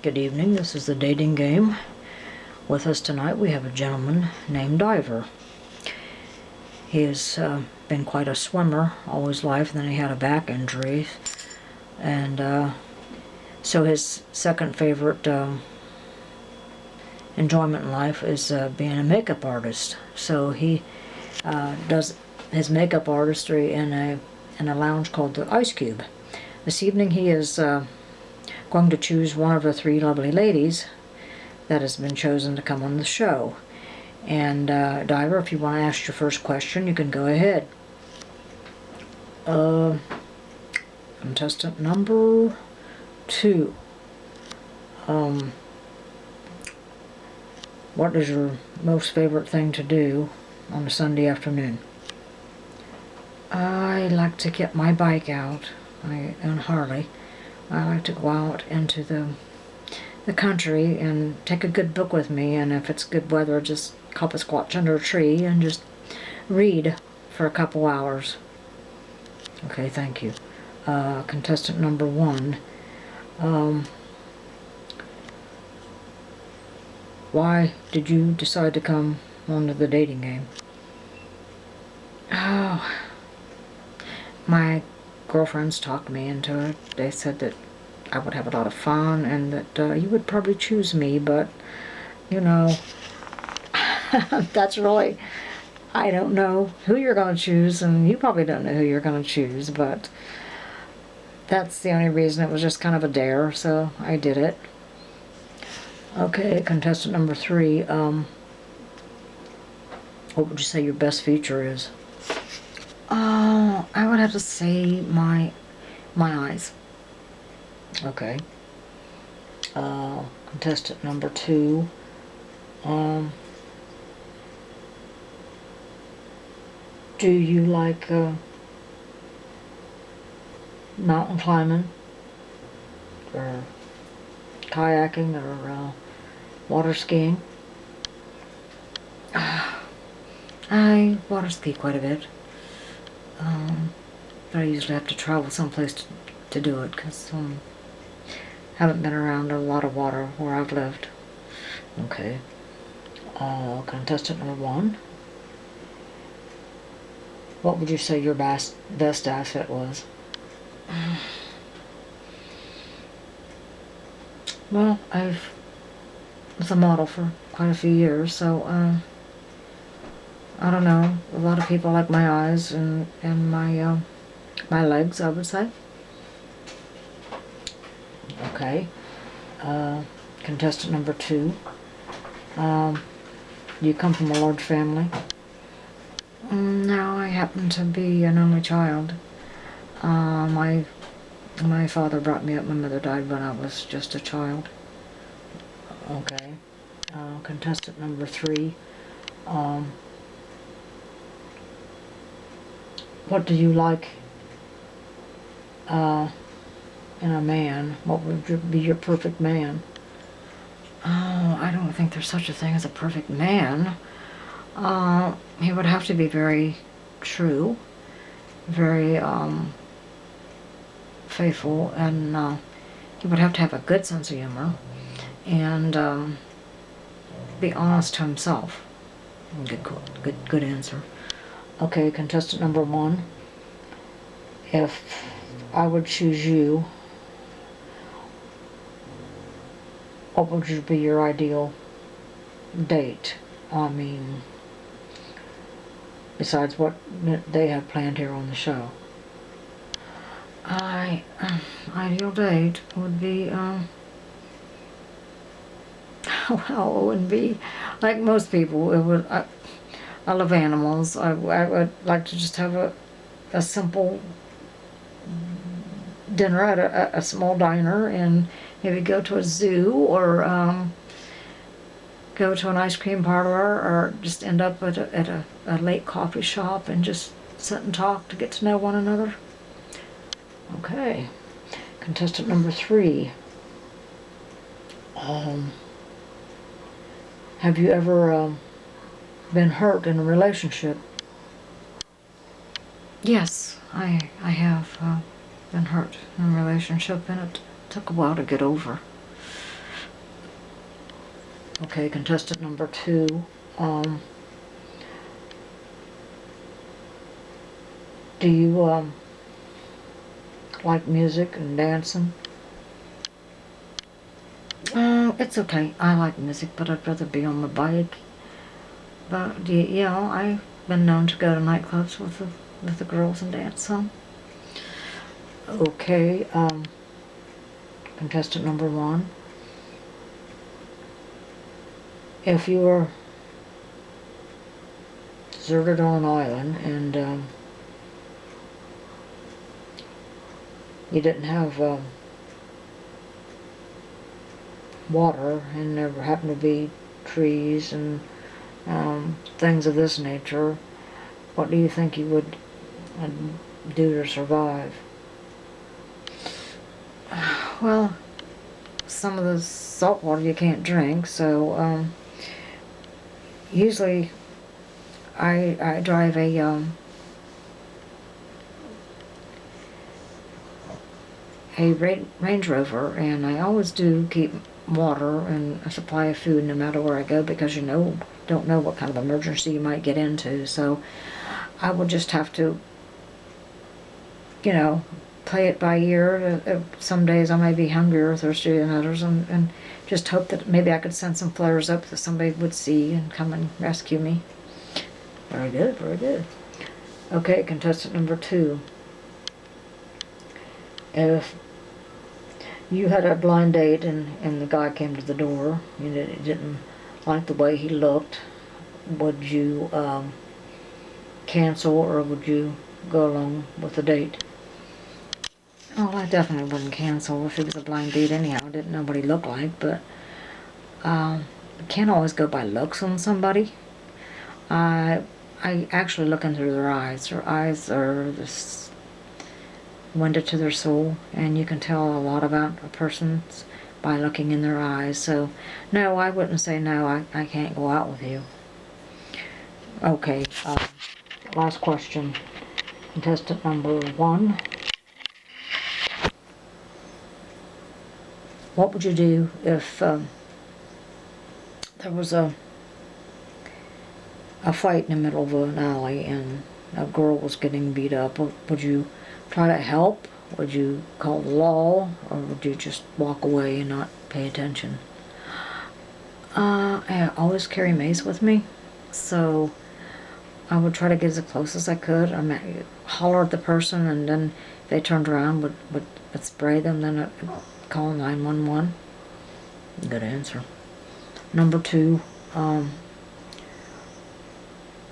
Good evening, this is the dating game. With us tonight we have a gentleman named Diver. He has been quite a swimmer all his life, and then he had a back injury. And so his second favorite enjoyment in life is being a makeup artist. So he does his makeup artistry in a lounge called the Ice Cube. This evening he is going to choose one of the three lovely ladies that has been chosen to come on the show. And Diver, if you want to ask your first question, you can go ahead. Contestant number 2. What is your most favorite thing to do on a Sunday afternoon? I like to get my bike out. I own Harley. I like to go out into the country and take a good book with me, and if it's good weather, just hop a squatch under a tree and just read for a couple hours. Okay, thank you. Contestant number 1. Why did you decide to come onto the dating game? Oh, my girlfriends talked me into it. They said that I would have a lot of fun and that you would probably choose me, but, you know, that's really, I don't know who you're going to choose, and you probably don't know who you're going to choose, but that's the only reason. It was just kind of a dare, so I did it. Okay, contestant number 3, what would you say your best feature is? Oh, I would have to say my eyes. Okay. Contestant number 2. Do you like mountain climbing or kayaking or water skiing? I water ski quite a bit. But I usually have to travel someplace to do it because haven't been around a lot of water where I've lived. Okay. Contestant number 1. What would you say your best asset was? Well, I was a model for quite a few years, so I don't know. A lot of people like my eyes and my my legs, I would say. Okay. Contestant number 2. You come from a large family? No, I happen to be an only child. My father brought me up. My mother died when I was just a child. Okay. Contestant number 3. What do you like in a man? What would be your perfect man? Oh, I don't think there's such a thing as a perfect man. He would have to be very true, very faithful, and he would have to have a good sense of humor and be honest to himself. Good answer. Okay, contestant number 1. If I would choose you, what would be your ideal date? I mean, besides what they have planned here on the show. Ideal date would be, well, it wouldn't be like most people. It would. I love animals. I would like to just have a simple dinner at a small diner, and maybe go to a zoo or go to an ice cream parlor, or just end up at a late coffee shop and just sit and talk to get to know one another. Okay. Contestant number 3. Have you ever been hurt in a relationship? Yes, I have been hurt in a relationship, and it took a while to get over. Okay, contestant number 2. Do you like music and dancing? It's okay. I like music, but I'd rather be on the bike. But yeah, I've been known to go to nightclubs with the girls and dance some. Okay, contestant number 1. If you were deserted on an island and you didn't have water and there happened to be trees and things of this nature, what do you think you would do to survive? Well, some of the salt water you can't drink, so usually I drive a Range Rover, and I always do keep water and a supply of food no matter where I go, because don't know what kind of emergency you might get into. So I would just have to, play it by ear. Some days I may be hungrier or thirstier than others, and just hope that maybe I could send some flares up that somebody would see and come and rescue me. Very good, very good. Okay, contestant number 2. If you had a blind date and the guy came to the door, you didn't like the way he looked, would you cancel, or would you go along with the date? Oh, I definitely wouldn't cancel if it was a blind date anyhow. I didn't know what he looked like, but you can't always go by looks on somebody. I actually look into their eyes. Their eyes are this window to their soul, and you can tell a lot about a person's by looking in their eyes. So no, I wouldn't say no, I can't go out with you. Okay, last question. Contestant number 1. What would you do if there was a fight in the middle of an alley and a girl was getting beat up? Would you try to help? Would you call the law, or would you just walk away and not pay attention? I always carry mace with me, so I would try to get as close as I could. I might holler at the person, and then if they turned around, would spray them, then I'd call 911. Good answer. Number 2,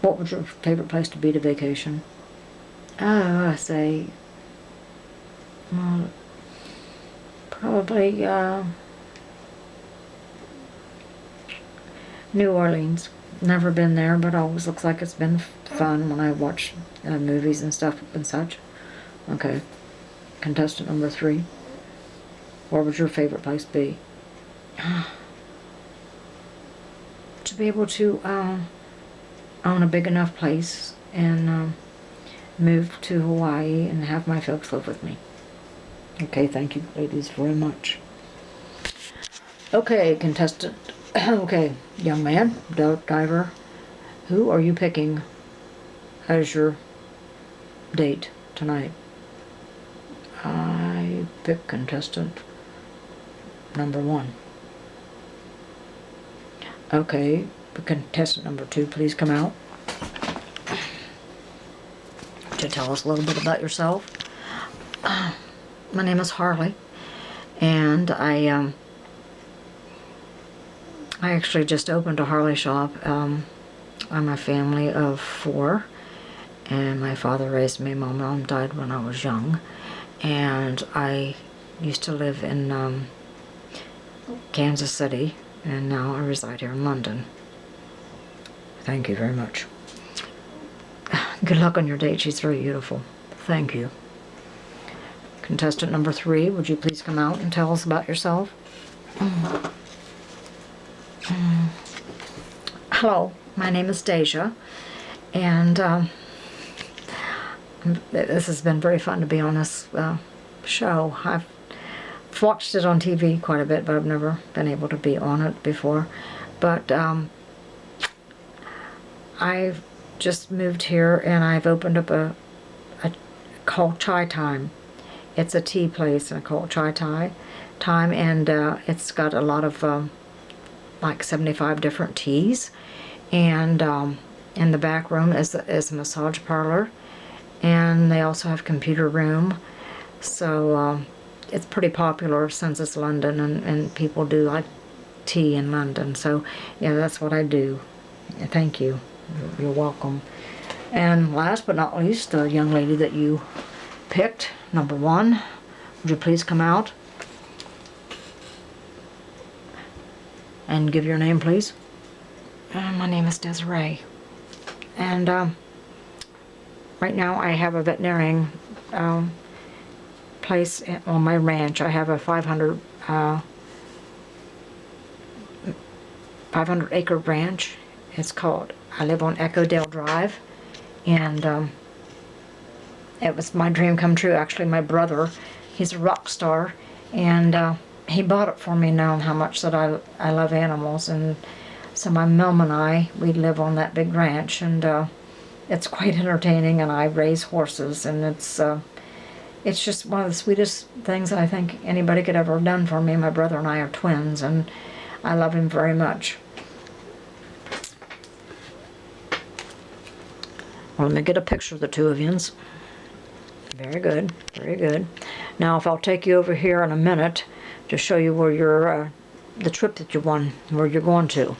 what was your favorite place to be to vacation? I say, well, probably New Orleans. Never been there, but always looks like it's been fun when I watch movies and stuff and such. Okay. Contestant number 3. Where would your favorite place be? To be able to own a big enough place and move to Hawaii and have my folks live with me. Okay, thank you ladies very much. Okay, contestant. Okay, young man, diver, who are you picking as your date tonight? I pick contestant number 1. Okay, contestant number 2, please come out to tell us a little bit about yourself. My name is Harley, and I actually just opened a Harley shop. I'm a family of 4, and my father raised me. My mom died when I was young, and I used to live in Kansas City, and now I reside here in London. Thank you very much. Good luck on your date. She's very beautiful. Thank you. Contestant number 3, would you please come out and tell us about yourself? Hello, my name is Deja, and this has been very fun to be on this show. I've watched it on TV quite a bit, but I've never been able to be on it before. But I've just moved here and I've opened up a called Chai Time. It's a tea place and I call it Chai Time, and it's got a lot of like 75 different teas, and in the back room is a massage parlor, and they also have computer room. So it's pretty popular since it's London, and people do like tea in London. So yeah, that's what I do. Thank you. You're welcome. And last but not least, the young lady that you picked, number 1, would you please come out and give your name, please? My name is Desiree, and right now I have a veterinarian place on my ranch. I have a 500 acre ranch. It's called, I live on Echodale Drive, and it was my dream come true. Actually, my brother, he's a rock star, and he bought it for me knowing how much that I love animals. And so my mom and I, we live on that big ranch, and it's quite entertaining, and I raise horses, and it's just one of the sweetest things I think anybody could ever have done for me. My brother and I are twins, and I love him very much. Well, let me get a picture of the two of yous. Very good, very good. Now, if I'll take you over here in a minute to show you where you're, the trip that you won, where you're going to.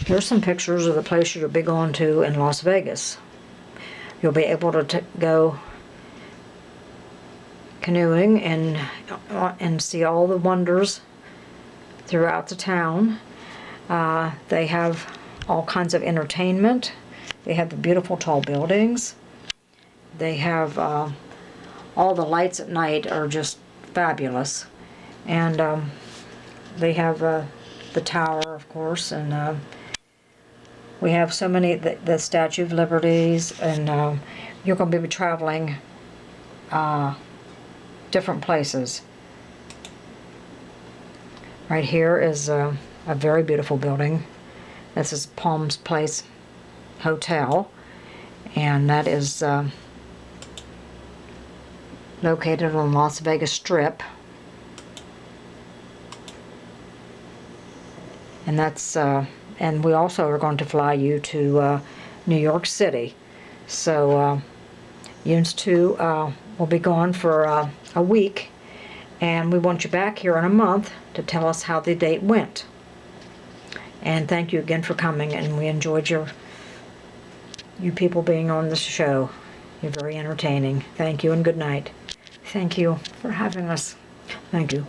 Here's some pictures of the place you'll be going to in Las Vegas. You'll be able to go canoeing and see all the wonders throughout the town. They have all kinds of entertainment. They have the beautiful tall buildings. They have all the lights at night are just fabulous, and they have the tower, of course, and we have so many, the Statue of Liberties, and you're going to be traveling different places. Right here is a very beautiful building. This is Palms Place Hotel, and that is located on Las Vegas Strip. And that's and we also are going to fly you to New York City. So Yous two will be gone for a week, and we want you back here in a month to tell us how the date went. And thank you again for coming, and we enjoyed you people being on the show. You're very entertaining. Thank you and good night. Thank you for having us. Thank you.